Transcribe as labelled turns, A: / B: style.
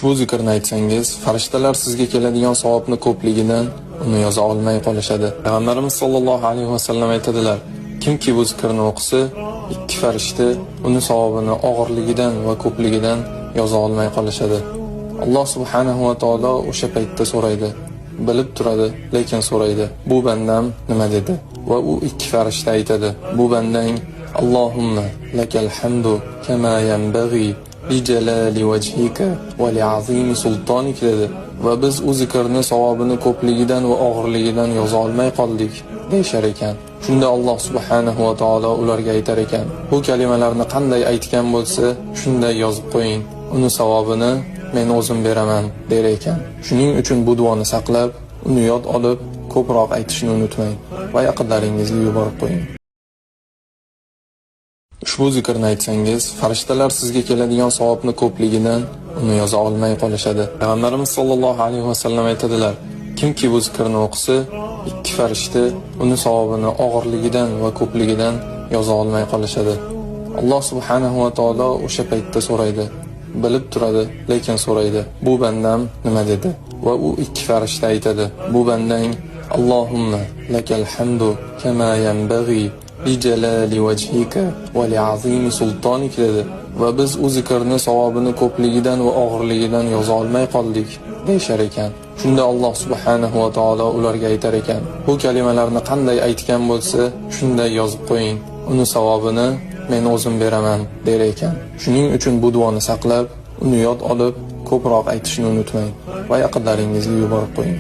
A: Ushbu zikrni aytsangiz, farishtalar sizga keladigan savobni ko'pligidan uni yoza olmay qolishadi. Payg'ambarimiz sollallohu alayhi vasallam aytadilar: kimki bu zikrni o'qisa, ikki farishta uni savobini og'irligidan va ko'pligidan yoza olmay qolishadi. Alloh subhanahu va taolo o'sha paytda so'raydi. Bilib turadi, lekin so'raydi: bu bandam nima dedi? Va u ikki farishta aytadi: bu bandang Allohumma lakal hamdu kama yanbaghi li jalali wajhika va li azimi sultonik dedi. Va biz u zikrni savobini ko'pligidan va og'irligidan yoza olmay qoldik deyshar ekan. Shunda Alloh subhanahu va taolo ularga aytar ekan: bu kalimalarni qanday aytgan bo'lsa, shunday yozib qo'ying. Uni savobini men o'zim beraman der ekan. Shuning uchun bu duoni saqlab, uni yod olib, ko'proq aytishni unutmang va yaqinlaringizga yuborib qo'ying. Ushbu zikrni aytsangiz, farishtalar sizga keladigan savobni ko'pligidan uni yoza olmay qolishadi. Payg'ambarimiz sollallohu alayhi vasallam aytadilar: kimki bu zikrni o'qisa, ikki farishta uni savobini og'irligidan va ko'pligidan yoza olmay qolishadi. Alloh subhanahu va taolo o'sha paytda so'raydi. Bilib turadi, lekin so'raydi: bu bandam nima dedi? Va u ikki farishta aytadi: bu bandang Allohumma lakal hamdu kama yanbaghi li jalali wajhika va li azimi sultonik dedi. Va biz u zikrni savobini ko'pligidan va og'irligidan yoza olmay qoldik deyshar ekan. Shunda Alloh subhanahu va taolo ularga aytar ekan: bu kalimalarni qanday aytgan bo'lsa, shunday yozib qo'ying. Uni savobini men o'zim beraman der ekan. Shuning uchun bu duoni saqlab, uni yod olib, ko'proq aytishni unutmang va yaqinlaringizga yuborib qo'ying.